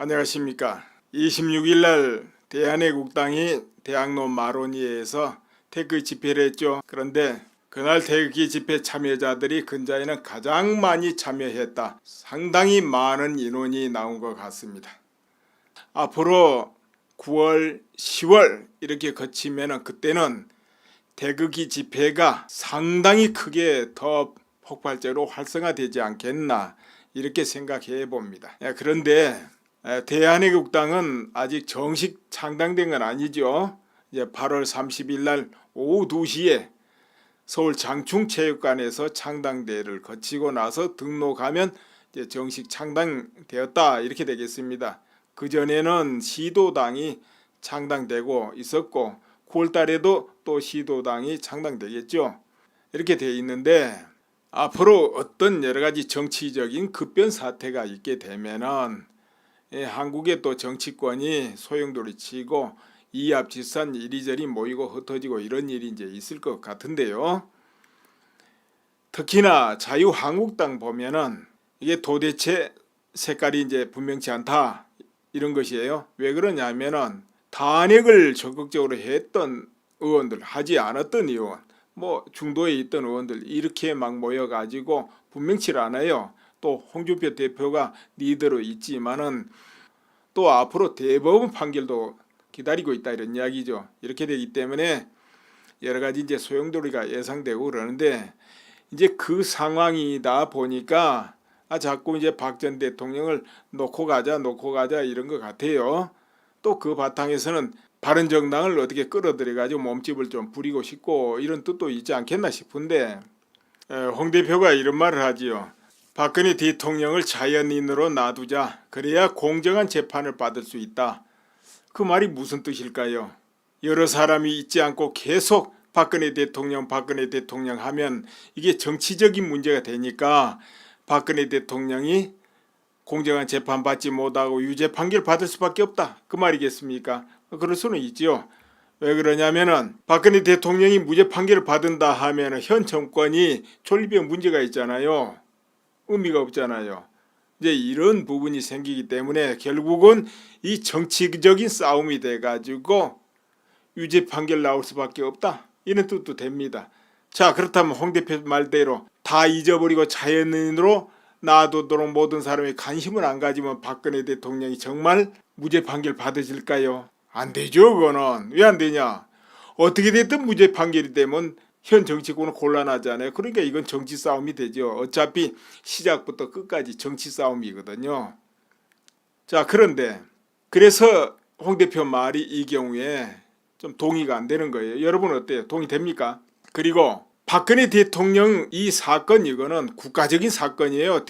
안녕하십니까. 26일 날 대한애국당이 대학로 마로니에에서 태극기 집회를 했죠. 그런데 그날 태극기 집회 참여자들이 근자에는 가장 많이 참여했다. 상당히 많은 인원이 나온 것 같습니다. 앞으로 9월, 10월 이렇게 거치면 그때는 태극기 집회가 상당히 크게 더 폭발적으로 활성화되지 않겠나 이렇게 생각해 봅니다. 그런데 대한애국당은 아직 정식 창당된 건 아니죠. 이제 8월 30일 날 오후 2시에 서울 장충체육관에서 창당대회를 거치고 나서 등록하면 이제 정식 창당되었다 이렇게 되겠습니다. 그 전에는 시도당이 창당되고 있었고 9월 달에도 또 시도당이 창당되겠죠. 이렇게 되어 있는데 앞으로 어떤 여러 가지 정치적인 급변 사태가 있게 되면은 한국의 또 정치권이 소용돌이치고 이합집산 이리저리 모이고 흩어지고 이런 일이 이제 있을 것 같은데요. 특히나 자유한국당 보면은 이게 도대체 색깔이 이제 분명치 않다 이런 것이에요. 왜 그러냐면은 탄핵을 적극적으로 했던 의원들, 하지 않았던 의원, 뭐 중도에 있던 의원들 이렇게 막 모여가지고 분명치 않아요. 또 홍준표 대표가 리더로 있지만은 또 앞으로 대법원 판결도 기다리고 있다 이런 이야기죠. 이렇게 되기 때문에 여러 가지 이제 소용돌이가 예상되고 그러는데 이제 그 상황이다 보니까 자꾸 이제 박 전 대통령을 놓고 가자 이런 것 같아요. 또 그 바탕에서는 바른정당을 어떻게 끌어들여 가지고 몸집을 좀 부리고 싶고 이런 뜻도 있지 않겠나 싶은데 홍 대표가 이런 말을 하지요. 박근혜 대통령을 자연인으로 놔두자. 그래야 공정한 재판을 받을 수 있다. 그 말이 무슨 뜻일까요? 여러 사람이 있지 않고 계속 박근혜 대통령 하면 이게 정치적인 문제가 되니까 박근혜 대통령이 공정한 재판 받지 못하고 유죄 판결 받을 수밖에 없다. 그 말이겠습니까? 그럴 수는 있지요. 왜 그러냐면은 박근혜 대통령이 무죄 판결을 받은다 하면은 현 정권이 존립에 문제가 있잖아요. 의미가 없잖아요. 이제 이런 부분이 생기기 때문에 결국은 이 정치적인 싸움이 돼가지고 유죄 판결 나올 수밖에 없다. 이런 뜻도 됩니다. 자, 그렇다면 홍 대표 말대로 다 잊어버리고 자연인으로 놔두도록 모든 사람이 관심을 안 가지면 박근혜 대통령이 정말 무죄 판결 받으실까요? 안 되죠. 그거는. 왜 안 되냐? 어떻게 됐든 무죄 판결이 되면 현 정치권은 곤란하잖아요. 그러니까 이건 정치 싸움이 되죠. 어차피 시작부터 끝까지 정치 싸움이거든요. 자, 그런데 그래서 홍 대표 말이 이 경우에 좀 동의가 안 되는 거예요. 여러분 어때요? 동의됩니까? 그리고 박근혜 대통령 이 사건 이거는 국가적인 사건이에요.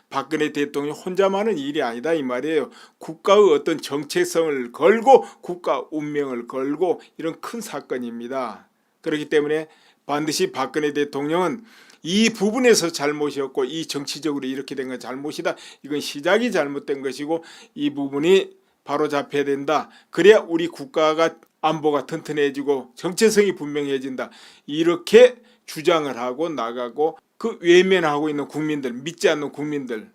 박근혜 대통령 혼자만 하는 일이 아니다 이 말이에요. 국가의 어떤 정체성을 걸고 국가 운명을 걸고 이런 큰 사건입니다. 그렇기 때문에 반드시 박근혜 대통령은 이 부분에서 잘못이었고 이 정치적으로 이렇게 된 건 잘못이다. 이건 시작이 잘못된 것이고 이 부분이 바로잡혀야 된다. 그래야 우리 국가가 안보가 튼튼해지고 정체성이 분명해진다. 이렇게 주장을 하고 나가고 그 외면하고 있는 국민들, 믿지 않는 국민들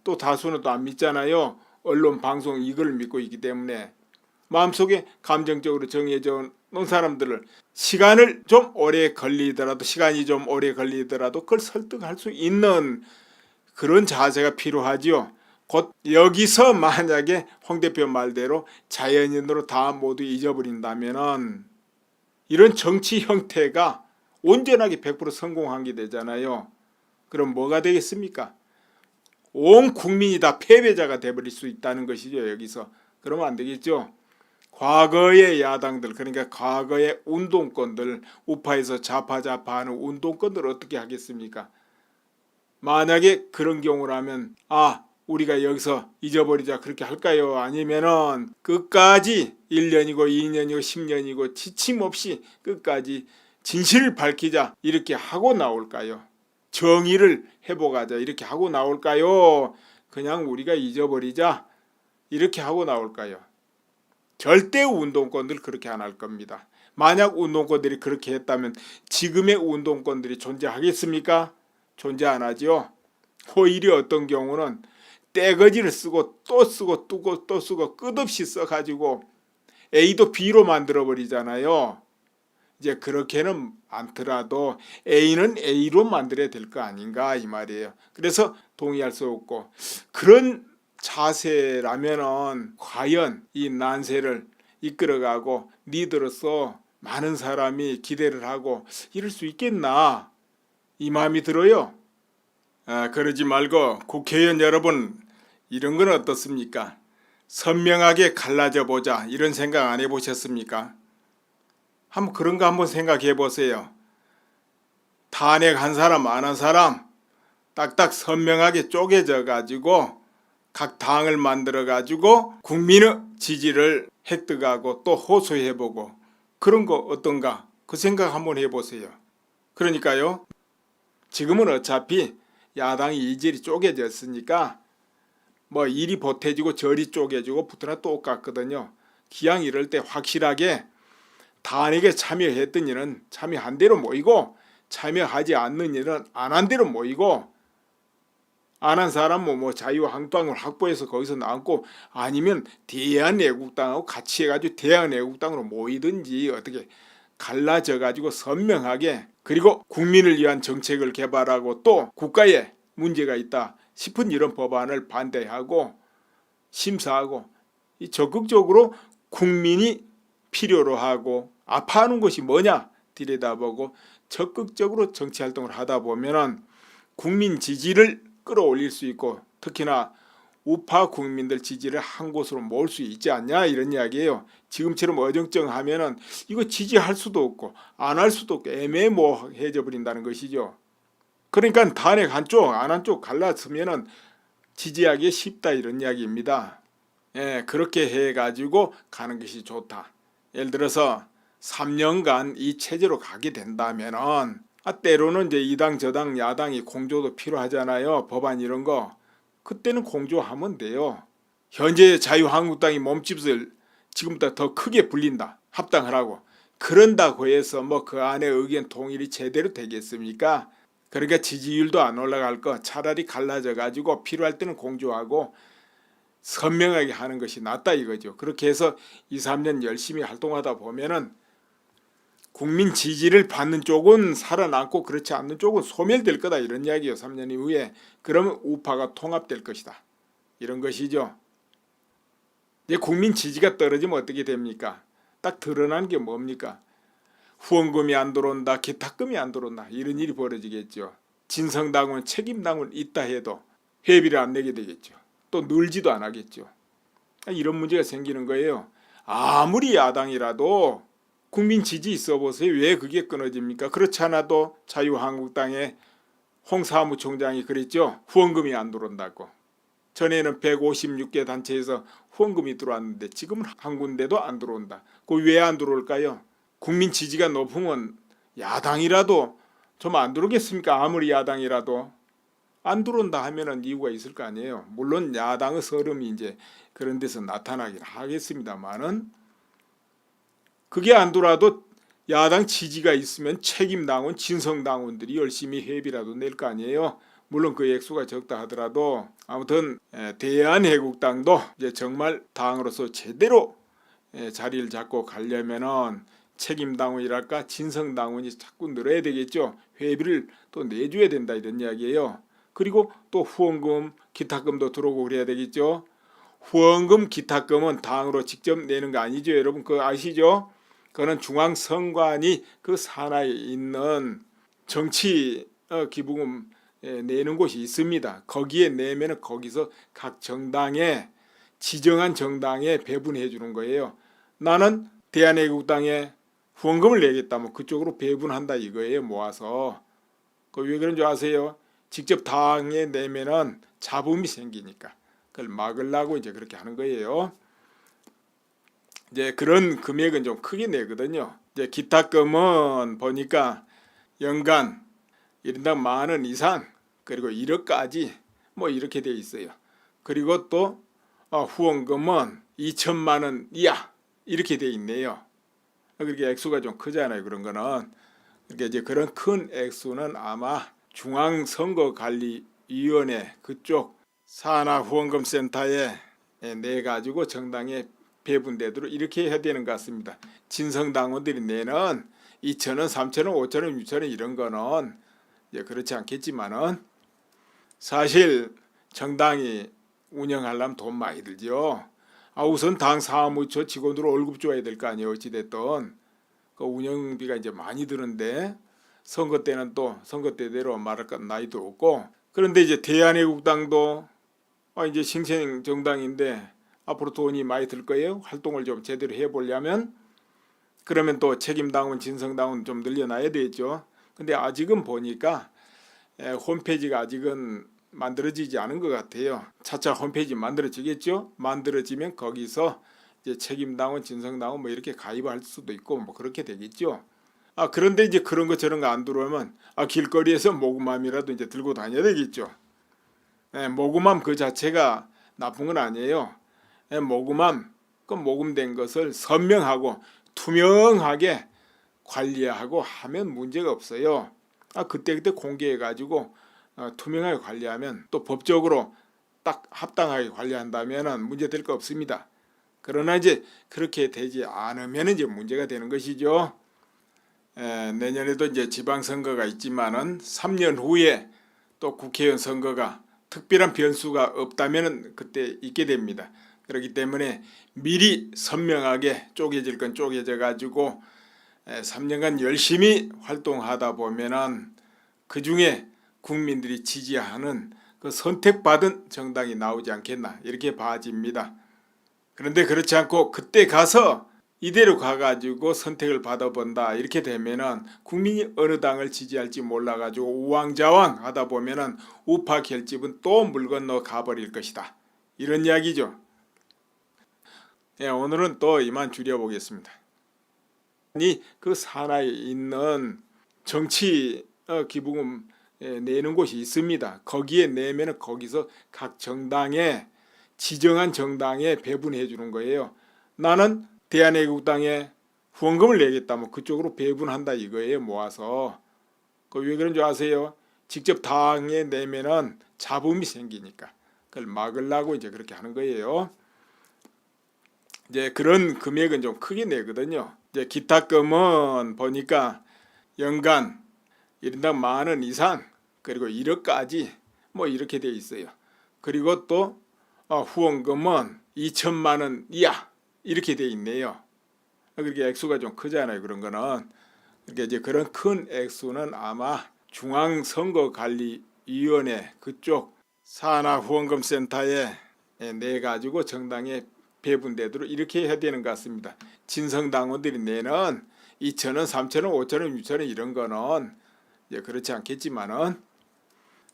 또 다수는 또 안 믿잖아요. 언론, 방송 이걸 믿고 있기 때문에 마음속에 감정적으로 정해져 놓은 사람들을 시간이 좀 오래 걸리더라도 그걸 설득할 수 있는 그런 자세가 필요하지요. 곧 여기서 만약에 홍 대표 말대로 자연인으로 다 모두 잊어버린다면은 이런 정치 형태가 온전하게 100% 성공한 게 되잖아요. 그럼 뭐가 되겠습니까? 온 국민이 다 패배자가 돼버릴 수 있다는 것이죠. 여기서. 그러면 안 되겠죠. 과거의 야당들, 그러니까 과거의 운동권들, 우파에서 좌파하는 운동권들 어떻게 하겠습니까? 만약에 그런 경우라면 우리가 여기서 잊어버리자 그렇게 할까요? 아니면은 끝까지 1년이고 2년이고 10년이고 지침없이 끝까지 진실을 밝히자 이렇게 하고 나올까요? 정의를 회복하자 이렇게 하고 나올까요? 그냥 우리가 잊어버리자 이렇게 하고 나올까요? 절대 운동권들 그렇게 안 할 겁니다. 만약 운동권들이 그렇게 했다면 지금의 운동권들이 존재하겠습니까? 존재 안 하죠. 오히려 어떤 경우는 떼거지를 쓰고 또 쓰고 또 쓰고 끝없이 써가지고 A도 B로 만들어 버리잖아요. 이제 그렇게는 않더라도 A는 A로 만들어야 될 거 아닌가 이 말이에요. 그래서 동의할 수 없고, 그런 자세라면은 과연 이 난세를 이끌어가고 리더로서 많은 사람이 기대를 하고 이럴 수 있겠나 이 마음이 들어요. 그러지 말고 국회의원 여러분, 이런 건 어떻습니까? 선명하게 갈라져 보자, 이런 생각 안 해보셨습니까? 한번 그런 거 한번 생각해 보세요. 탄핵 한 사람 안 한 사람 딱딱 선명하게 쪼개져 가지고 각 당을 만들어 가지고 국민의 지지를 획득하고 또 호소해 보고, 그런 거 어떤가 그 생각 한번 해보세요. 그러니까요, 지금은 어차피 야당이 이질이 쪼개졌으니까 뭐 이리 보태지고 저리 쪼개지고 붙으나 똑같거든요. 기왕 이럴 때 확실하게 탄핵에 참여했던 이는 참여한 대로 모이고, 참여하지 않는 일은 안 한 대로 모이고, 안 한 사람은 뭐 자유한국당을 확보해서 거기서 남고, 아니면 대한애국당하고 같이 해가지고 대한애국당으로 모이든지 어떻게 갈라져 가지고 선명하게, 그리고 국민을 위한 정책을 개발하고 또 국가에 문제가 있다 싶은 이런 법안을 반대하고 심사하고, 이 적극적으로 국민이 필요로 하고 아파하는 것이 뭐냐 들여다보고 적극적으로 정치활동을 하다 보면은 국민 지지를 끌어올릴 수 있고, 특히나 우파 국민들 지지를 한 곳으로 모을 수 있지 않냐 이런 이야기예요. 지금처럼 어정쩡하면은 이거 지지할 수도 없고 안 할 수도 없고 애매모호해져 버린다는 것이죠. 그러니까 탄핵 한쪽 안 한쪽 갈라서면은 지지하기 쉽다 이런 이야기입니다. 그렇게 해가지고 가는 것이 좋다. 예를 들어서 3년간 이 체제로 가게 된다면은, 때로는 이제 이 당 저 당 야당이 공조도 필요하잖아요. 법안 이런 거. 그때는 공조하면 돼요. 현재 자유한국당이 몸집을 지금보다 더 크게 불린다, 합당하라고. 그런다고 해서 뭐 그 안에 의견 통일이 제대로 되겠습니까? 그러니까 지지율도 안 올라갈 거 차라리 갈라져 가지고 필요할 때는 공조하고 선명하게 하는 것이 낫다 이거죠. 그렇게 해서 2, 3년 열심히 활동하다 보면은 국민 지지를 받는 쪽은 살아남고 그렇지 않는 쪽은 소멸될 거다 이런 이야기예요. 3년 이후에. 그러면 우파가 통합될 것이다 이런 것이죠. 이제 국민 지지가 떨어지면 어떻게 됩니까? 딱 드러난 게 뭡니까? 후원금이 안 들어온다, 기탁금이 안 들어온다, 이런 일이 벌어지겠죠. 진성당원, 책임당원 있다 해도 회비를 안 내게 되겠죠. 또 늘지도 안 하겠죠. 이런 문제가 생기는 거예요. 아무리 야당이라도 국민 지지 있어 보세요. 왜 그게 끊어집니까? 그렇지 않아도 자유한국당의 홍 사무총장이 그랬죠. 후원금이 안 들어온다고. 전에는 156개 단체에서 후원금이 들어왔는데 지금은 한 군데도 안 들어온다. 그 왜 안 들어올까요? 국민 지지가 높으면 야당이라도 좀 안 들어오겠습니까? 아무리 야당이라도 안 들어온다 하면은 이유가 있을 거 아니에요. 물론 야당의 서름이 이제 그런 데서 나타나긴 하겠습니다만은, 그게 안 들어와도 야당 지지가 있으면 책임당원, 진성당원들이 열심히 회비라도 낼 거 아니에요. 물론 그 액수가 적다 하더라도 아무튼 대한애국당도 이제 정말 당으로서 제대로 자리를 잡고 가려면은 책임당원이랄까 진성당원이 자꾸 늘어야 되겠죠. 회비를 또 내줘야 된다 이런 이야기예요. 그리고 또 후원금, 기탁금도 들어오고 그래야 되겠죠. 후원금, 기탁금은 당으로 직접 내는 거 아니죠. 여러분 그거 아시죠? 그거는 중앙선관위 그 산하에 있는 정치 기부금 내는 곳이 있습니다. 거기에 내면은 거기서 각 정당에, 지정한 정당에 배분해 주는 거예요. 나는 대한애국당에 후원금을 내겠다면 그쪽으로 배분한다 이거예요. 모아서. 그 왜 그런 줄 아세요? 직접 당에 내면은 잡음이 생기니까 그걸 막으려고 이제 그렇게 하는 거예요. 이제 그런 금액은 좀 크게 내거든요. 이제 기탁금은 보니까 연간 1인당 10,000원 이상, 그리고 1억까지 뭐 이렇게 돼 있어요. 그리고 또 후원금은 2천만 원 이하 이렇게 돼 있네요. 그렇게 액수가 좀 크잖아요. 그런 거는. 그러니까 이제 그런 큰 액수는 아마 중앙선거관리위원회 그쪽 산하후원금센터에 내 가지고 정당에 배분되도록 이렇게 해야 되는 것 같습니다. 진성당원들이 내는 2,000원, 3,000원, 5,000원, 6,000원 이런 거는 이제 그렇지 않겠지만은 사실 정당이 운영하려면 돈 많이 들죠. 우선 당 사무처 직원들 월급 줘야 될 거 아니에요. 어찌됐든 그 운영비가 이제 많이 드는데 선거 때는 또 선거 때대로 말할 건 나이도 없고, 그런데 이제 대한애국당도 이제 신생 정당인데 앞으로 돈이 많이 들 거예요. 활동을 좀 제대로 해보려면. 그러면 또 책임당원, 진성당원 좀 늘려놔야 되겠죠. 근데 아직은 보니까 홈페이지가 아직은 만들어지지 않은 것 같아요. 차차 홈페이지 만들어지겠죠. 만들어지면 거기서 이제 책임당원, 진성당원 뭐 이렇게 가입할 수도 있고 뭐 그렇게 되겠죠. 그런데 이제 그런 거 저런 거 안 들어오면 길거리에서 모금함이라도 이제 들고 다녀야 되겠죠. 모금함 그 자체가 나쁜 건 아니에요. 모금함, 그 모금된 것을 선명하고 투명하게 관리하고 하면 문제가 없어요. 그때 공개해 가지고 투명하게 관리하면 또 법적으로 딱 합당하게 관리한다면은 문제 될 거 없습니다. 그러나 이제 그렇게 되지 않으면 이제 문제가 되는 것이죠. 내년에도 이제 지방선거가 있지만은 3년 후에 또 국회의원 선거가 특별한 변수가 없다면 그때 있게 됩니다. 그렇기 때문에 미리 선명하게 쪼개질 건 쪼개져 가지고 3년간 열심히 활동하다 보면은 그 중에 국민들이 지지하는 그 선택받은 정당이 나오지 않겠나 이렇게 봐집니다. 그런데 그렇지 않고 그때 가서 이대로 가가지고 선택을 받아본다 이렇게 되면은 국민이 어느 당을 지지할지 몰라가지고 우왕좌왕 하다 보면은 우파 결집은 또 물 건너 가버릴 것이다. 이런 이야기죠. 오늘은 또 이만 줄여보겠습니다. 그 산하에 있는 정치 기부금 내는 곳이 있습니다. 거기에 내면은 거기서 각 정당에 지정한 정당에 배분해 주는 거예요. 나는 대한애국당에 후원금을 내겠다. 뭐 그쪽으로 배분한다 이거예요. 모아서. 왜 그런 줄 아세요? 직접 당에 내면은 잡음이 생기니까 그걸 막으려고 이제 그렇게 하는 거예요. 이제 그런 금액은 좀 크게 내거든요. 이제 기타금은 보니까 연간 1인당 10,000원 이상 그리고 1억까지 뭐 이렇게 돼 있어요. 그리고 또 후원금은 2천만 원 이하 이렇게 돼 있네요. 그렇게 액수가 좀 크잖아요. 그런 거는. 그러니까 이제 그런 큰 액수는 아마 중앙선거관리위원회 그쪽 산하후원금센터에 내 가지고 정당에 배분되도록 이렇게 해야 되는 것 같습니다. 진성당원들이 내는 2,000원, 3,000원, 5,000원, 6,000원 이런 거는 이제 그렇지 않겠지만은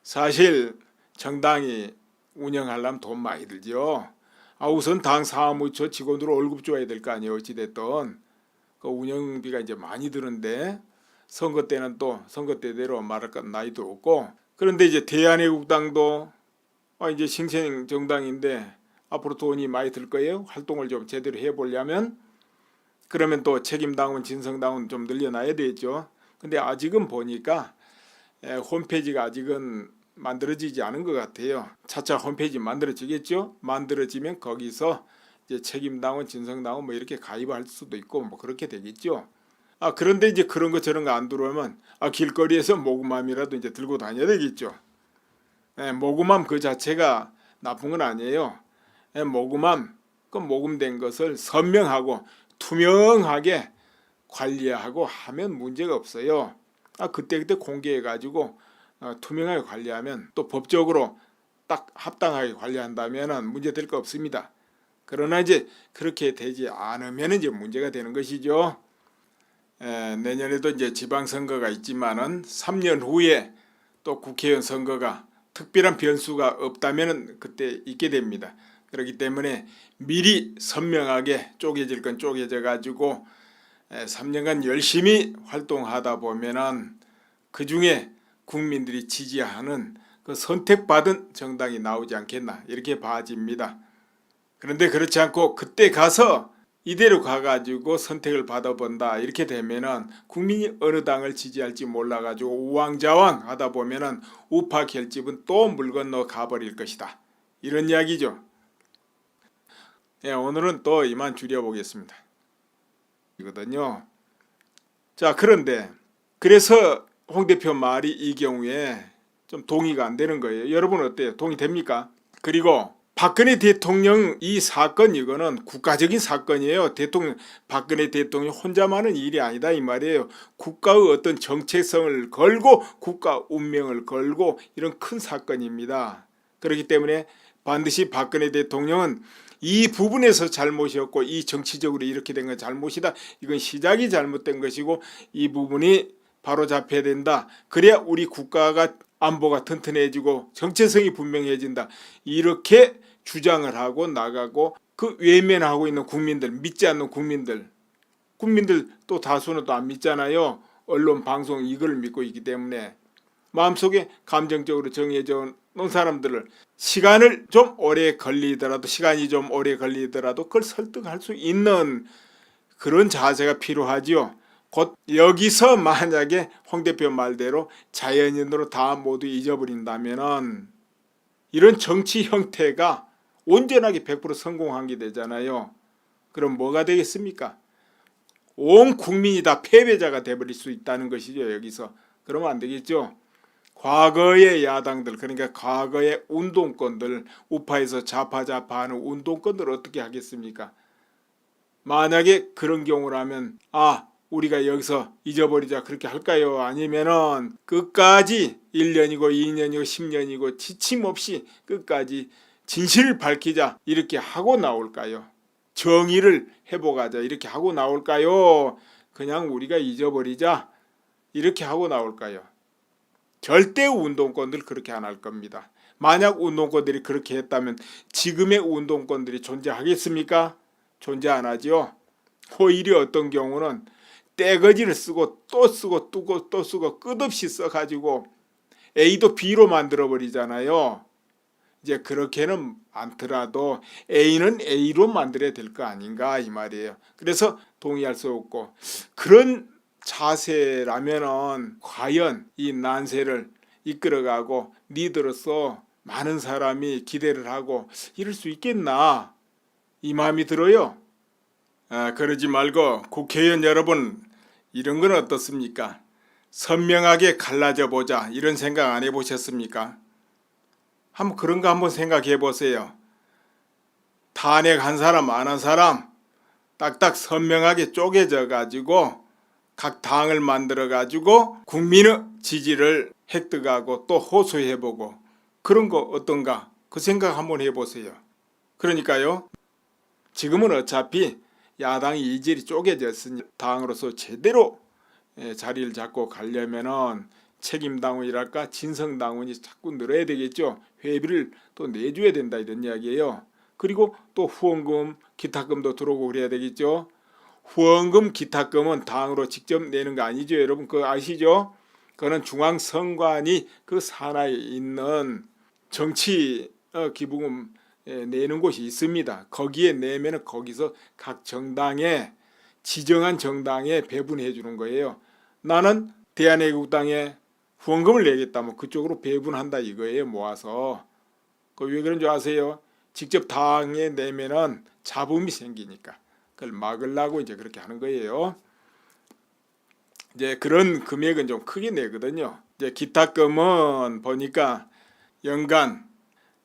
사실 정당이 운영하려면 돈 많이 들죠. 우선 당 사무처 직원들 월급 줘야 될 거 아니에요. 어찌됐든 그 운영비가 이제 많이 드는데 선거 때는 또 선거 때대로 말할 건 나이도 없고, 그런데 이제 대한애국당도 이제 신생 정당인데 앞으로 돈이 많이 들 거예요. 활동을 좀 제대로 해보려면. 그러면 또 책임당원, 진성당원 좀 늘려놔야 되겠죠. 근데 아직은 보니까 홈페이지가 아직은 만들어지지 않은 것 같아요. 차차 홈페이지 만들어지겠죠. 만들어지면 거기서 이제 책임당원, 진성당원 뭐 이렇게 가입할 수도 있고 뭐 그렇게 되겠죠. 그런데 이제 그런 거 저런 거 안 들어오면 길거리에서 모금함이라도 이제 들고 다녀야 되겠죠. 모금함 그 자체가 나쁜 건 아니에요. 모금함, 그 모금된 것을 선명하고 투명하게 관리하고 하면 문제가 없어요. 그때 공개해 가지고 투명하게 관리하면 또 법적으로 딱 합당하게 관리한다면은 문제 될 거 없습니다. 그러나 이제 그렇게 되지 않으면 이제 문제가 되는 것이죠. 내년에도 이제 지방선거가 있지만은 3년 후에 또 국회의원 선거가 특별한 변수가 없다면 그때 있게 됩니다. 그렇기 때문에 미리 선명하게 쪼개질 건 쪼개져 가지고 3년간 열심히 활동하다 보면은 그 중에 국민들이 지지하는 그 선택받은 정당이 나오지 않겠나 이렇게 봐집니다. 그런데 그렇지 않고 그때 가서 이대로 가가지고 선택을 받아본다 이렇게 되면은 국민이 어느 당을 지지할지 몰라가지고 우왕좌왕 하다 보면은 우파 결집은 또 물 건너 가버릴 것이다. 이런 이야기죠. 예, 오늘은 또 이만 줄여보겠습니다. 이거든요. 자, 그런데 그래서 홍 대표 말이 이 경우에 좀 동의가 안 되는 거예요. 여러분 어때요? 동의됩니까? 그리고 박근혜 대통령 이 사건 이거는 국가적인 사건이에요. 박근혜 대통령 혼자만 하는 일이 아니다 이 말이에요. 국가의 어떤 정체성을 걸고 국가 운명을 걸고 이런 큰 사건입니다. 그렇기 때문에 반드시 박근혜 대통령은 이 부분에서 잘못이었고 이 정치적으로 이렇게 된 건 잘못이다. 이건 시작이 잘못된 것이고 이 부분이 바로 잡혀야 된다. 그래야 우리 국가가 안보가 튼튼해지고 정체성이 분명해진다. 이렇게 주장을 하고 나가고 그 외면하고 있는 국민들, 믿지 않는 국민들 또 다수는 또 안 믿잖아요. 언론, 방송 이걸 믿고 있기 때문에 마음속에 감정적으로 정해져 놓은 사람들을 시간이 좀 오래 걸리더라도 그걸 설득할 수 있는 그런 자세가 필요하지요. 곧 여기서 만약에 홍 대표 말대로 자연인으로 다 모두 잊어버린다면은 이런 정치 형태가 온전하게 100% 성공한 게 되잖아요. 그럼 뭐가 되겠습니까? 온 국민이 다 패배자가 돼버릴 수 있다는 것이죠. 여기서. 그러면 안 되겠죠. 과거의 야당들, 그러니까 과거의 운동권들, 우파에서 좌파하는 운동권들 어떻게 하겠습니까? 만약에 그런 경우라면 우리가 여기서 잊어버리자 그렇게 할까요? 아니면은 끝까지 1년이고 2년이고 10년이고 지침 없이 끝까지 진실을 밝히자 이렇게 하고 나올까요? 정의를 회복하자 이렇게 하고 나올까요? 그냥 우리가 잊어버리자 이렇게 하고 나올까요? 절대 운동권들 그렇게 안 할 겁니다. 만약 운동권들이 그렇게 했다면 지금의 운동권들이 존재하겠습니까? 존재 안 하죠. 오히려 어떤 경우는 떼거지를 쓰고 또 쓰고 또 쓰고 끝없이 써가지고 A도 B로 만들어 버리잖아요. 이제 그렇게는 않더라도 A는 A로 만들어야 될 거 아닌가 이 말이에요. 그래서 동의할 수 없고 그런 자세라면은 과연 이 난세를 이끌어가고 리더로서 많은 사람이 기대를 하고 이럴 수 있겠나 이 마음이 들어요. 그러지 말고 국회의원 여러분 이런 건 어떻습니까? 선명하게 갈라져 보자 이런 생각 안 해보셨습니까? 한번 그런 거 한번 생각해 보세요. 탄핵한 사람 안 한 사람 딱딱 선명하게 쪼개져 가지고 각 당을 만들어 가지고 국민의 지지를 획득하고 또 호소해 보고 그런 거 어떤가 그 생각 한번 해보세요. 그러니까요 지금은 어차피 야당이 이질이 쪼개졌으니 당으로서 제대로 자리를 잡고 가려면은 책임당원이랄까 진성당원이 자꾸 늘어야 되겠죠. 회비를 또 내줘야 된다 이런 이야기예요. 그리고 또 후원금 기타금도 들어오고 그래야 되겠죠. 후원금 기타금은 당으로 직접 내는 거 아니죠. 여러분 그거 아시죠? 그거는 중앙선관위 그 산하에 있는 정치 기부금 내는 곳이 있습니다. 거기에 내면은 거기서 각 정당에 지정한 정당에 배분해 주는 거예요. 나는 대한애국당에 후원금을 내겠다면 그쪽으로 배분한다 이거예요. 모아서. 그 왜 그런 줄 아세요? 직접 당에 내면은 잡음이 생기니까 그걸 막으려고 이제 그렇게 하는 거예요. 이제 그런 금액은 좀 크게 내거든요. 이제 기타금은 보니까 연간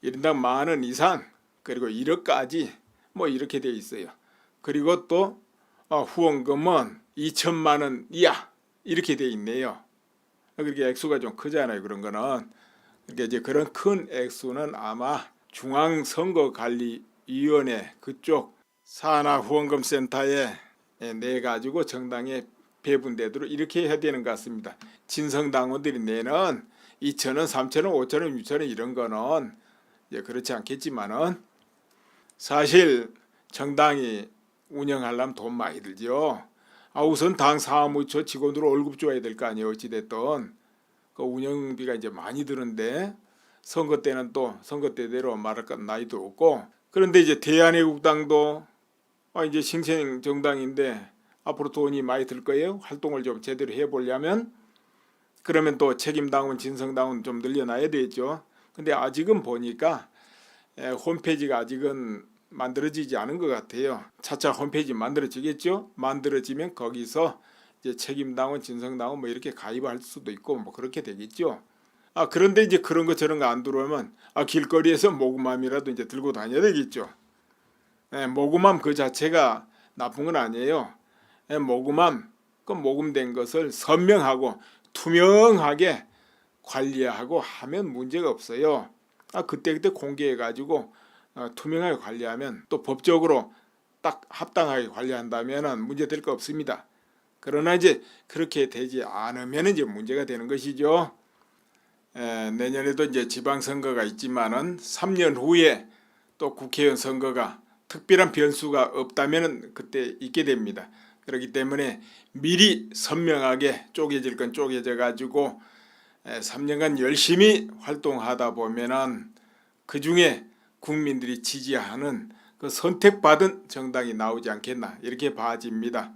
1인당 10,000원 이상 그리고 1억까지 뭐 이렇게 돼 있어요. 그리고 또 후원금은 2천만 원 이하 이렇게 돼 있네요. 그렇게 액수가 좀 크잖아요. 그런 거는. 그러니까 이제 그런 큰 액수는 아마 중앙선거관리위원회 그쪽 산하 후원금 센터에 내 가지고 정당에 배분되도록 이렇게 해야 되는 것 같습니다. 진성당원들이 내는 2,000원, 3,000원, 5,000원, 6,000원 이런 거는 이제 그렇지 않겠지만은 사실 정당이 운영하려면 돈 많이 들죠. 우선 당 사무처 직원들 월급 줘야 될 거 아니에요. 어찌됐든 그 운영비가 이제 많이 드는데 선거 때는 또 선거 때대로 말할 건 나이도 없고 그런데 이제 대한애국당도 이제 신생 정당인데 앞으로 돈이 많이 들 거예요. 활동을 좀 제대로 해보려면 그러면 또 책임당원, 진성당원 좀 늘려놔야 되겠죠. 근데 아직은 보니까 홈페이지가 아직은 만들어지지 않은 것 같아요. 차차 홈페이지 만들어지겠죠. 만들어지면 거기서 이제 책임당원, 진성당원 뭐 이렇게 가입할 수도 있고 뭐 그렇게 되겠죠. 그런데 이제 그런 거 저런 거 안 들어오면 길거리에서 모금함이라도 이제 들고 다녀야 되겠죠. 모금함 그 자체가 나쁜 건 아니에요. 모금함, 그 모금된 것을 선명하고 투명하게 관리하고 하면 문제가 없어요. 그때그때 공개해가지고 투명하게 관리하면 또 법적으로 딱 합당하게 관리한다면 문제될 거 없습니다. 그러나 이제 그렇게 되지 않으면 이제 문제가 되는 것이죠. 내년에도 이제 지방선거가 있지만은 3년 후에 또 국회의원 선거가 특별한 변수가 없다면 그때 있게 됩니다. 그렇기 때문에 미리 선명하게 쪼개질 건 쪼개져 가지고 3년간 열심히 활동하다 보면은 그 중에 국민들이 지지하는 그 선택받은 정당이 나오지 않겠나 이렇게 봐집니다.